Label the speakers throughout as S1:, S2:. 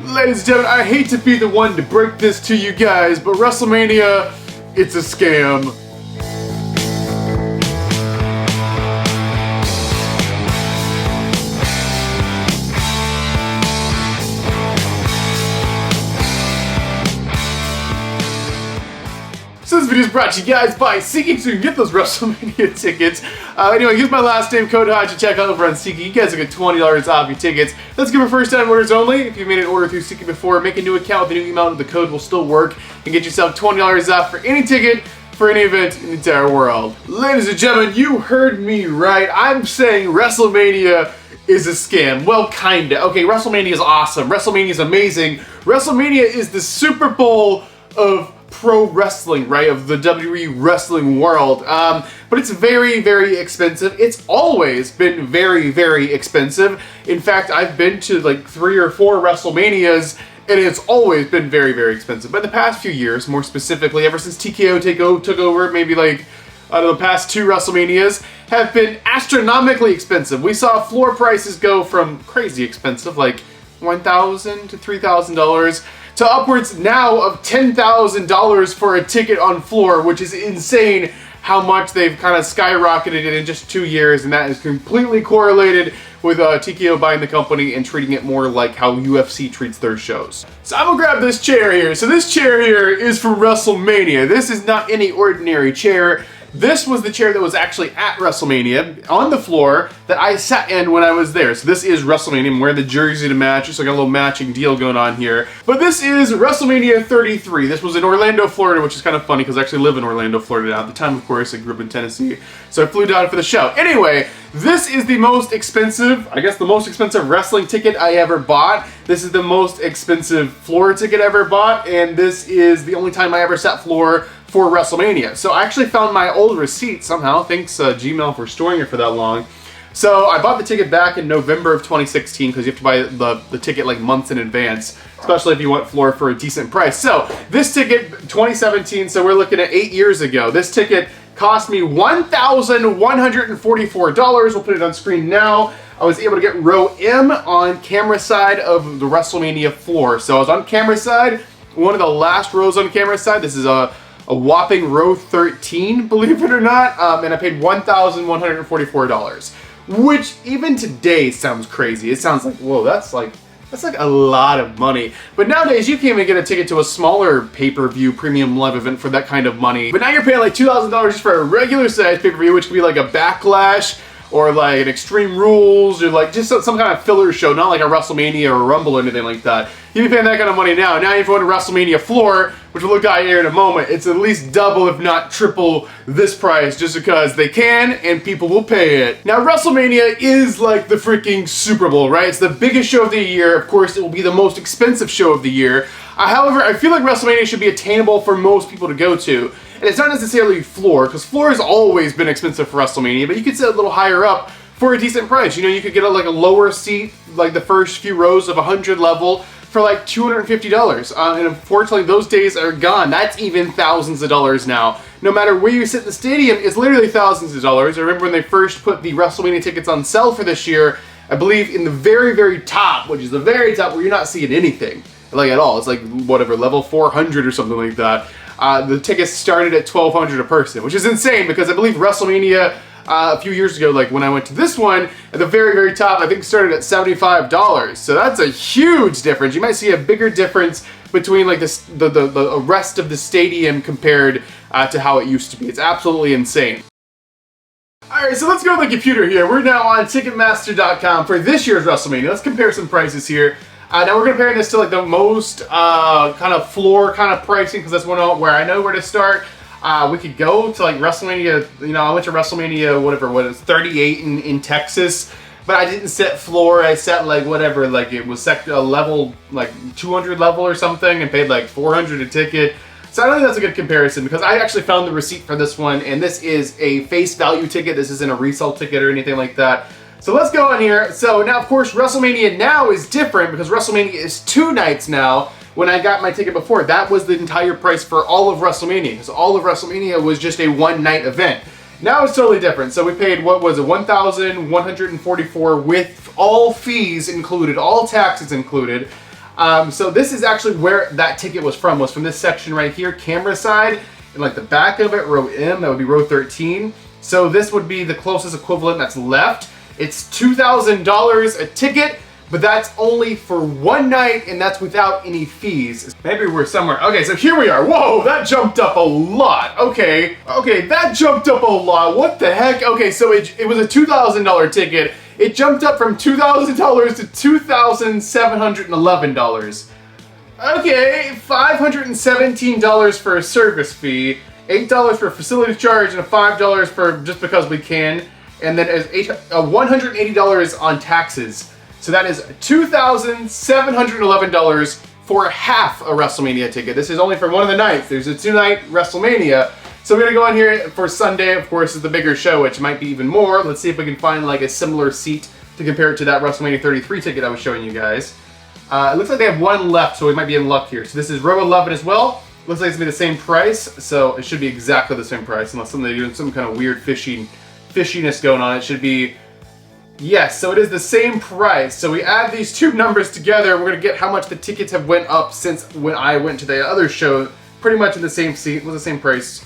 S1: Ladies and gentlemen, I hate to be the one to break this to you guys, but WrestleMania, it's a scam. So this video is brought to you guys by SeatGeek, so you can get those WrestleMania tickets. Anyway, use my last name, code HODGE, to check out over on SeatGeek. You guys will get $20 off your tickets. Let's give it first time orders only. If you've made an order through SeatGeek before, make a new account with a new email, the code will still work, and get yourself $20 off for any ticket for any event in the entire world. Ladies and gentlemen, you heard me right. I'm saying WrestleMania is a scam. Well, kinda. Okay, WrestleMania is awesome. WrestleMania is amazing. WrestleMania is the Super Bowl of pro wrestling, right? Of the WWE wrestling world. But it's very, very expensive. It's always been very, very expensive. In fact, I've been to like 3 or 4 WrestleManias, and it's always been very, very expensive. But in the past few years, more specifically, ever since TKO took over, maybe like, I don't know, the past 2 WrestleManias have been astronomically expensive. We saw floor prices go from crazy expensive, like $1,000 to $3,000, to upwards now of $10,000 for a ticket on floor, which is insane how much they've kind of skyrocketed it in just 2 years, and that is completely correlated with TKO buying the company and treating it more like how UFC treats their shows. So I'm gonna grab this chair here. So this chair here is for WrestleMania. This is not any ordinary chair. This was the chair that was actually at WrestleMania on the floor that I sat in when I was there. So this is WrestleMania. I'm wearing the jersey to match, so I got a little matching deal going on here. But this is WrestleMania 33. This was in Orlando, Florida, which is kind of funny because I actually live in Orlando, Florida now. At the time, of course, I grew up in Tennessee, so I flew down for the show. Anyway, this is the most expensive, I guess the most expensive wrestling ticket I ever bought. This is the most expensive floor ticket I ever bought, and this is the only time I ever sat floor for WrestleMania. So I actually found my old receipt somehow. Thanks Gmail for storing it for that long. So I bought the ticket back in November of 2016 because you have to buy the ticket like months in advance, especially if you want floor for a decent price. So this ticket, 2017, so we're looking at 8 years ago. This ticket cost me $1,144. We'll put it on screen now. I was able to get row M on camera side of the WrestleMania floor. So I was on camera side, one of the last rows on camera side. This is a whopping row 13, believe it or not, and I paid $1,144, which even today sounds crazy. It sounds like, whoa, that's like a lot of money. But nowadays, you can't even get a ticket to a smaller pay-per-view premium live event for that kind of money. But now you're paying like $2,000 just for a regular size pay-per-view, which could be like a Backlash, or like an Extreme Rules, or like just some kind of filler show, not like a WrestleMania or a Rumble or anything like that. You'd be paying that kind of money now. Now if you want a WrestleMania floor, which we'll look at here in a moment, it's at least double if not triple this price just because they can and people will pay it. Now WrestleMania is like the freaking Super Bowl, right? It's the biggest show of the year. Of course, it will be the most expensive show of the year. However, I feel like WrestleMania should be attainable for most people to go to. And it's not necessarily floor, because floor has always been expensive for WrestleMania, but you could sit a little higher up for a decent price. You know, you could get like a lower seat, like the first few rows of 100 level, for like $250. And unfortunately, those days are gone. That's even thousands of dollars now. No matter where you sit in the stadium, it's literally thousands of dollars. I remember when they first put the WrestleMania tickets on sale for this year, I believe in the very, very top, which is the very top where you're not seeing anything, like at all. It's like, whatever, level 400 or something like that. The tickets started at $1,200 a person, which is insane because I believe WrestleMania a few years ago, like when I went to this one, at the very, very top, I think started at $75. So that's a huge difference. You might see a bigger difference between like this, the rest of the stadium compared to how it used to be. It's absolutely insane. Alright, so let's go to the computer here. We're now on Ticketmaster.com for this year's WrestleMania. Let's compare some prices here. Now we're comparing this to like the most kind of floor kind of pricing, because that's one where I know where to start. We could go to like WrestleMania, you know, I went to WrestleMania, whatever, what is 38 in Texas, but I didn't set floor, I set like whatever, like it was set a level, like 200 level or something, and paid like $400 a ticket. So I don't think that's a good comparison, because I actually found the receipt for this one, and this is a face value ticket, this isn't a resale ticket or anything like that. So let's go on here. So now, of course, WrestleMania now is different because WrestleMania is 2 nights now. When I got my ticket before, that was the entire price for all of WrestleMania, because all of WrestleMania was just a 1-night event. Now it's totally different. So we paid, what was it, $1,144 with all fees included, all taxes included. So this is actually where that ticket was from this section right here, camera side, and like the back of it, row M, that would be row 13. So this would be the closest equivalent that's left. It's $2,000 a ticket, but that's only for one night, and that's without any fees. Maybe we're somewhere. Okay, so here we are. Whoa, that jumped up a lot. Okay, that jumped up a lot. What the heck? Okay, so it was a $2,000 ticket. It jumped up from $2,000 to $2,711. Okay, $517 for a service fee, $8 for facility charge, and $5 for just because we can, and then $180 on taxes. So that is $2,711 for half a WrestleMania ticket. This is only for one of the nights. There's a 2-night WrestleMania. So we're gonna go on here for Sunday, of course, is the bigger show, which might be even more. Let's see if we can find like a similar seat to compare it to that WrestleMania 33 ticket I was showing you guys. It looks like they have one left, so we might be in luck here. So this is row 11 as well. Looks like it's gonna be the same price, so it should be exactly the same price, unless somebody's doing some kind of weird fishiness going on. It should be, yes, so it is the same price. So we add these two numbers together, we're gonna get how much the tickets have went up since when I went to the other show. Pretty much in the same seat, was the same price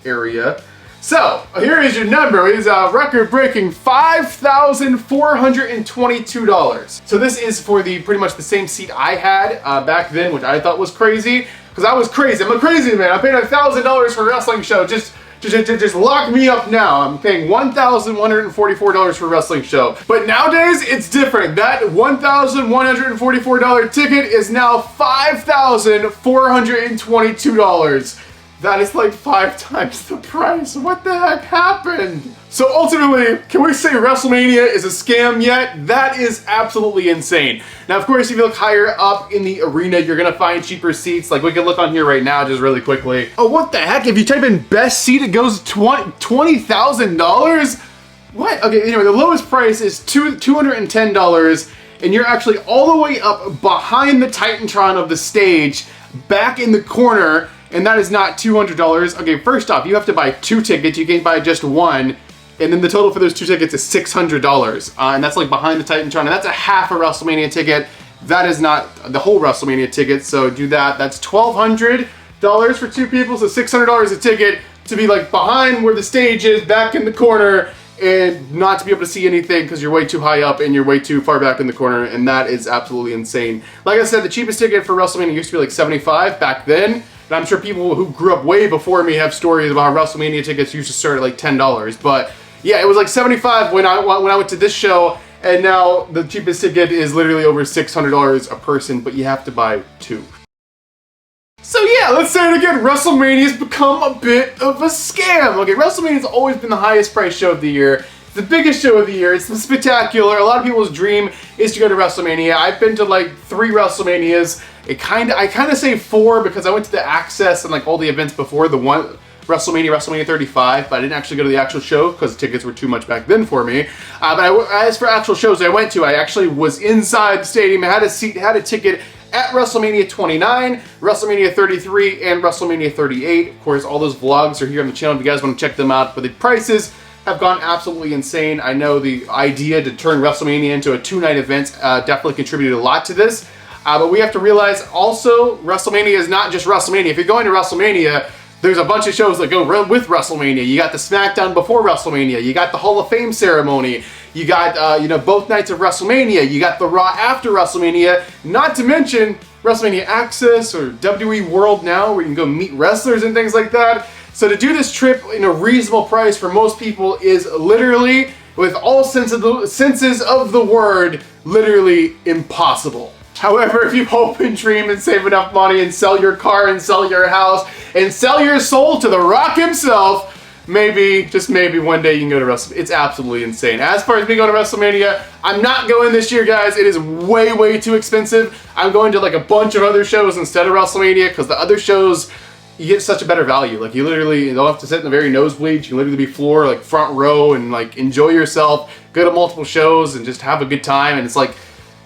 S1: area. So here is your number. It is a record-breaking $5,422. So this is for the pretty much the same seat I had back then, which I thought was crazy, because I was crazy. I'm a crazy man. I paid $1,000 for a wrestling show. Just lock me up now. I'm paying $1,144 for a wrestling show. But nowadays, it's different. That $1,144 ticket is now $5,422. That is like 5 times the price. What the heck happened? So ultimately, can we say WrestleMania is a scam yet? That is absolutely insane. Now, of course, if you look higher up in the arena, you're gonna find cheaper seats. Like we can look on here right now, just really quickly. Oh, what the heck? If you type in best seat, it goes $20,000? What? Okay, anyway, the lowest price is $210, and you're actually all the way up behind the Titantron of the stage, back in the corner, and that is not $200. Okay, first off, you have to buy 2 tickets. You can't buy just one. And then the total for those 2 tickets is $600. And that's like behind the Titantron. And that's a half a WrestleMania ticket. That is not the whole WrestleMania ticket. So do that. That's $1,200 for 2 people. So $600 a ticket to be like behind where the stage is, back in the corner, and not to be able to see anything because you're way too high up and you're way too far back in the corner. And that is absolutely insane. Like I said, the cheapest ticket for WrestleMania used to be like $75 back then. And I'm sure people who grew up way before me have stories about how WrestleMania tickets used to start at like $10. But yeah, it was like $75 when I went to this show, and now the cheapest ticket is literally over $600 a person, but you have to buy 2. So yeah, let's say it again, WrestleMania's become a bit of a scam. Okay, WrestleMania's always been the highest priced show of the year. It's the biggest show of the year. It's the spectacular. A lot of people's dream is to go to WrestleMania. I've been to like 3 WrestleManias. I kind of say 4 because I went to the Access and like all the events before the one WrestleMania 35, but I didn't actually go to the actual show because the tickets were too much back then for me. As for actual shows I went to, I actually was inside the stadium. I had a seat, had a ticket at WrestleMania 29, WrestleMania 33, and WrestleMania 38. Of course, all those vlogs are here on the channel if you guys want to check them out, but the prices have gone absolutely insane. I know the idea to turn WrestleMania into a 2-night event definitely contributed a lot to this. But we have to realize also, WrestleMania is not just WrestleMania. If you're going to WrestleMania, there's a bunch of shows that go with WrestleMania. You got the SmackDown before WrestleMania. You got the Hall of Fame ceremony. You got, both nights of WrestleMania. You got the Raw after WrestleMania. Not to mention WrestleMania Access or WWE World Now, where you can go meet wrestlers and things like that. So to do this trip in a reasonable price for most people is literally, with all senses of the word, literally impossible. However, if you hope and dream and save enough money and sell your car and sell your house and sell your soul to The Rock himself, maybe, just maybe, one day you can go to WrestleMania. It's absolutely insane. As far as me going to WrestleMania, I'm not going this year, guys. It is way, way too expensive. I'm going to like a bunch of other shows instead of WrestleMania because the other shows, you get such a better value. Like you don't have to sit in the very nosebleeds. You can literally be floor, like front row, and like enjoy yourself, go to multiple shows and just have a good time. And it's like,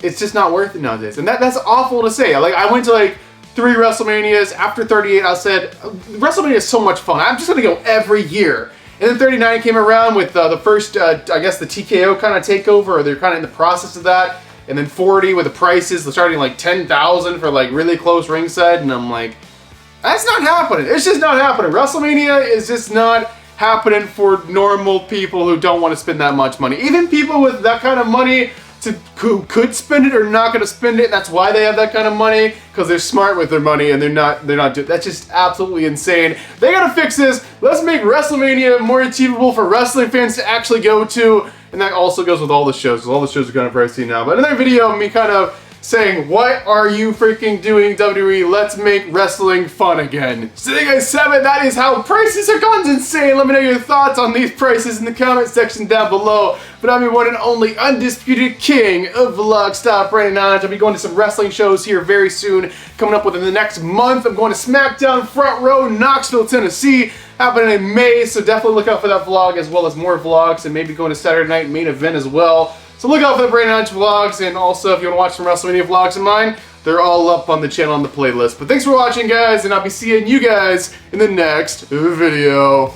S1: it's just not worth it nowadays. And that's awful to say. Like I went to like 3 WrestleManias. After 38, I said, WrestleMania is so much fun. I'm just gonna go every year. And then 39 came around with the first, I guess the TKO kind of takeover, or they're kind of in the process of that. and then 40 with the prices starting like 10,000 for like really close ringside, and I'm like, that's not happening. It's just not happening. WrestleMania is just not happening for normal people who don't want to spend that much money. Even people with that kind of money who could spend it are not going to spend it. That's why they have that kind of money, because they're smart with their money and they're not doing. That's just absolutely insane. They got to fix this. Let's make WrestleMania more achievable for wrestling fans to actually go to, and that also goes with all the shows, because all the shows are kind of pricey now. But another video of me kind of saying, what are you freaking doing, WWE? Let's make wrestling fun again. So there you guys have it. That is how prices are gone insane. Let me know your thoughts on these prices in the comment section down below. But I'm your one and only undisputed king of vlog style, Brandon Knowledge. I'll be going to some wrestling shows here very soon, coming up within the next month. I'm going to SmackDown Front Row, Knoxville, Tennessee, happening in May, so definitely look out for that vlog, as well as more vlogs, and maybe going to Saturday Night Main Event as well. So look out for the Brandon Knowledge vlogs, and also if you want to watch some WrestleMania vlogs of mine, they're all up on the channel on the playlist. But thanks for watching, guys, and I'll be seeing you guys in the next video.